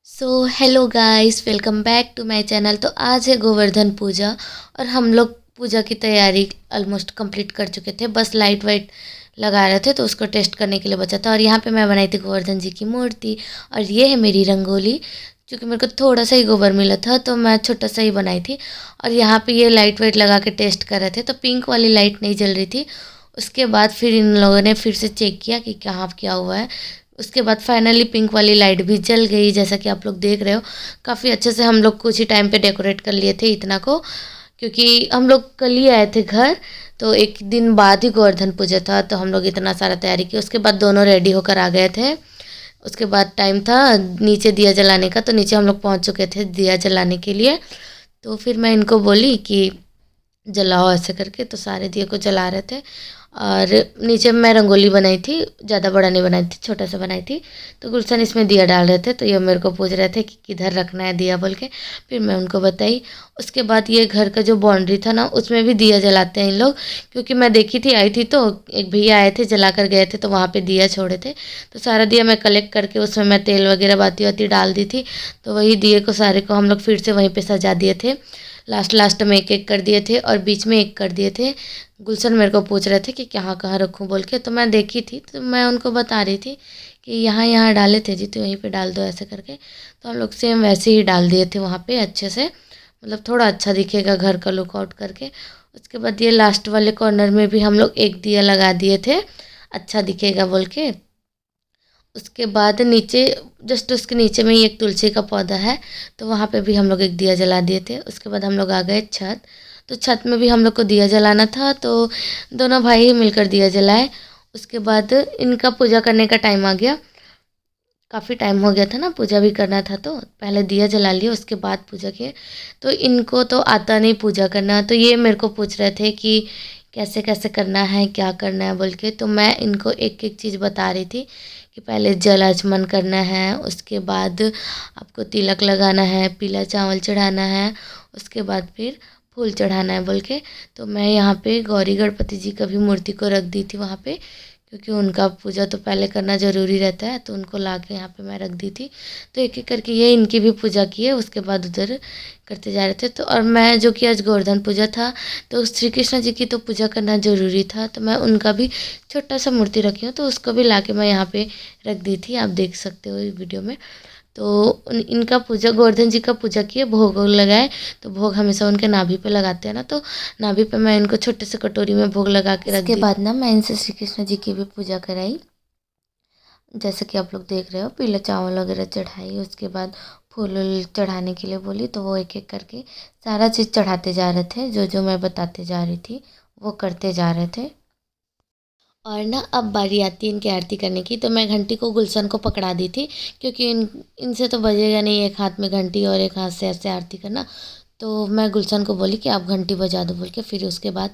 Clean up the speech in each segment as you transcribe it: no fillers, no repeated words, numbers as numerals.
Hello guys, welcome back to my channel. तो आज है गोवर्धन पूजा और हम लोग पूजा की तैयारी ऑलमोस्ट कंप्लीट कर चुके थे। बस लाइट वाइट लगा रहे थे तो उसको टेस्ट करने के लिए बचा था। और यहाँ पे मैं बनाई थी गोवर्धन जी की मूर्ति और ये है मेरी रंगोली। क्योंकि मेरे को थोड़ा सा ही गोबर मिला था तो मैं छोटा सा ही बनाई थी। और यहाँ पे ये लाइट वाइट लगा के टेस्ट कर रहे थे तो पिंक वाली लाइट नहीं जल रही थी। उसके बाद फिर इन लोगों ने फिर से चेक किया कि कहाँ क्या हुआ है। उसके बाद फाइनली पिंक वाली लाइट भी जल गई, जैसा कि आप लोग देख रहे हो। काफ़ी अच्छे से हम लोग कुछ ही टाइम पे डेकोरेट कर लिए थे इतना को, क्योंकि हम लोग कल ही आए थे घर। तो एक दिन बाद ही गोवर्धन पूजा था तो हम लोग इतना सारा तैयारी की। उसके बाद दोनों रेडी होकर आ गए थे। उसके बाद टाइम था नीचे दिया जलाने का, तो नीचे हम लोग पहुंच चुके थे दिया जलाने के लिए। तो फिर मैं इनको बोली कि जलाओ ऐसे करके, तो सारे दिए को जला रहे थे। और नीचे मैं रंगोली बनाई थी, ज़्यादा बड़ा नहीं बनाई थी, छोटा सा बनाई थी। तो गुलशन इसमें दिया डाल रहे थे तो ये मेरे को पूछ रहे थे कि किधर रखना है दिया बोल के। फिर मैं उनको बताई। उसके बाद ये घर का जो बाउंड्री था ना उसमें भी दिया जलाते हैं इन लोग। क्योंकि मैं देखी थी, आई थी तो एक भैया आए थे जला कर गए थे तो वहाँ पे दिया छोड़े थे। तो सारा दिया मैं कलेक्ट करके उसमें मैं तेल वगैरह बाती वाती डाल दी थी। तो वही दिए को सारे को हम लोग फिर से वहीं पर सजा दिए थे। लास्ट लास्ट में एक एक कर दिए थे और बीच में एक कर दिए थे। गुलशन मेरे को पूछ रहे थे कि कहाँ कहाँ रखूँ बोल के, तो मैं देखी थी तो मैं उनको बता रही थी कि यहाँ यहाँ डाले थे जी, तो यहीं पे डाल दो ऐसे करके। तो हम लोग सेम वैसे ही डाल दिए थे वहाँ पे अच्छे से, मतलब थोड़ा अच्छा दिखेगा घर का लुक आउट करके। उसके बाद ये लास्ट वाले कॉर्नर में भी हम लोग एक दिया लगा दिए थे, अच्छा दिखेगा बोल के। उसके बाद नीचे जस्ट उसके नीचे में ही एक तुलसी का पौधा है, तो वहाँ पे भी हम लोग एक दिया जला दिए थे। उसके बाद हम लोग आ गए छत। तो छत में भी हम लोग को दिया जलाना था तो दोनों भाई ही मिलकर दिया जलाए। उसके बाद इनका पूजा करने का टाइम आ गया। काफ़ी टाइम हो गया था ना, पूजा भी करना था तो पहले दिया जला लिया उसके बाद पूजा किए। तो इनको तो आता नहीं पूजा करना, तो ये मेरे को पूछ रहे थे कि कैसे कैसे करना है क्या करना है बोल के। तो मैं इनको एक एक चीज़ बता रही थी कि पहले जल आचमन करना है, उसके बाद आपको तिलक लगाना है, पीला चावल चढ़ाना है, उसके बाद फिर फूल चढ़ाना है बोल के। तो मैं यहाँ पे गौरी गणपति जी का भी मूर्ति को रख दी थी वहाँ पे, क्योंकि उनका पूजा तो पहले करना ज़रूरी रहता है। तो उनको ला के यहाँ पे मैं रख दी थी। तो एक एक करके ये इनकी भी पूजा की है, उसके बाद उधर करते जा रहे थे। तो और मैं जो कि आज गोवर्धन पूजा था तो श्री कृष्ण जी की तो पूजा करना ज़रूरी था, तो मैं उनका भी छोटा सा मूर्ति रखी हूँ तो उसको भी ला के मैं यहाँ पे रख दी थी, आप देख सकते हो वीडियो में। तो इनका पूजा गोवर्धन जी का पूजा किए, भोग वोग लगाए। तो भोग हमेशा उनके नाभि पे लगाते हैं ना, तो नाभि पे मैं इनको छोटे से कटोरी में भोग लगा के रख दी। उसके बाद ना मैं इनसे श्री कृष्ण जी की भी पूजा कराई, जैसे कि आप लोग देख रहे हो। पीला चावल वगैरह चढ़ाई, उसके बाद फूल वूल चढ़ाने के लिए बोली तो वो एक एक करके सारा चीज़ चढ़ाते जा रहे थे। जो जो मैं बताते जा रही थी वो करते जा रहे थे। और ना अब बारी आती है इनकी आरती करने की। तो मैं घंटी को गुलशन को पकड़ा दी थी, क्योंकि इनसे तो बजेगा नहीं एक हाथ में घंटी और एक हाथ से ऐसे आरती करना। तो मैं गुलशन को बोली कि आप घंटी बजा दो बोल के। फिर उसके बाद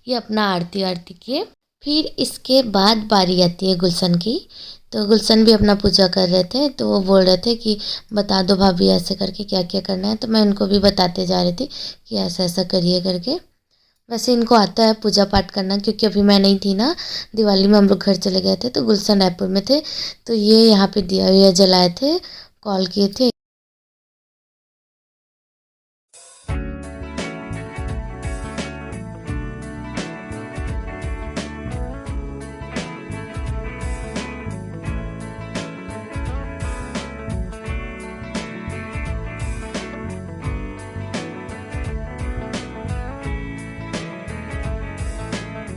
ये अपना आरती आरती किए। फिर इसके बाद बारी आती है गुलशन की। तो गुलशन भी अपना पूजा कर रहे थे तो वो बोल रहे थे कि बता दो भाभी ऐसे करके क्या क्या करना है। तो मैं उनको भी बताते जा रही थी कि ऐसा ऐसा करिए करके। वैसे इनको आता है पूजा पाठ करना, क्योंकि अभी मैं नहीं थी ना, दिवाली में हम लोग घर चले गए थे तो गुलशन रायपुर में थे। तो ये यहाँ पे दिया विया जलाए थे, कॉल किए थे।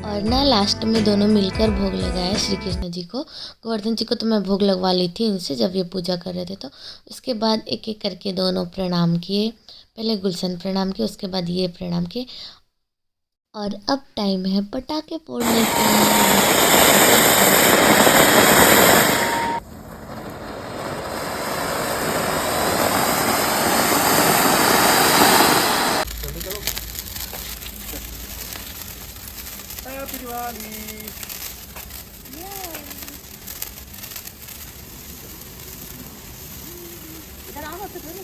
और ना लास्ट में दोनों मिलकर भोग लगाए श्री कृष्ण जी को। गोवर्धन जी को तो मैं भोग लगवा ली थी इनसे जब ये पूजा कर रहे थे। तो उसके बाद एक एक करके दोनों प्रणाम किए। पहले गुलशन प्रणाम किए, उसके बाद ये प्रणाम किए। और अब टाइम है पटाखे फोड़ने का। Happy Diwali! इधर आओ तो थोड़ी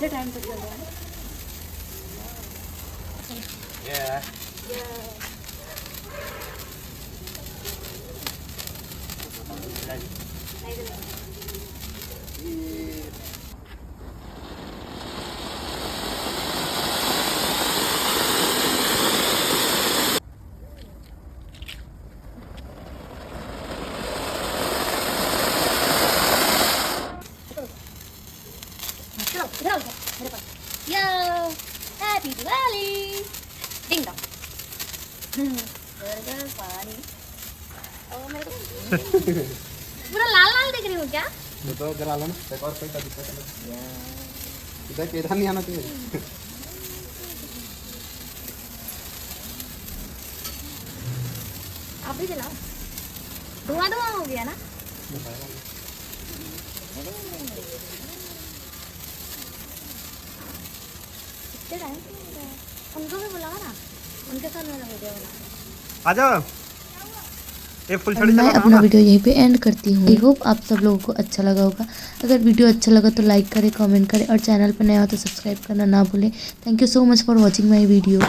कितने टाइम तक चल रहा है? चलो इधर आओ मेरे पास। Yo happy Diwali ding dong. Burger पानी और मेरे को पूरा लाल लाल दिख रही हूँ क्या? तो जरा लो ना एक और कोई का दिक्कत है इधर के इधर नहीं आना चाहिए आप भी चलाओ। धुआं धुआं हो गया ना? कितने टाइम उनको भी बुलाओ ना, उनके साथ मेरा वीडियो बना। आ जाओ ये फुल और मैं अपना वीडियो यहीं पे एंड करती हूँ। आई होप आप सब लोगों को अच्छा लगा होगा। अगर वीडियो अच्छा लगा तो लाइक करें, कमेंट करें और चैनल पर नया हो तो सब्सक्राइब करना ना भूलें। Thank you so much for watching my video.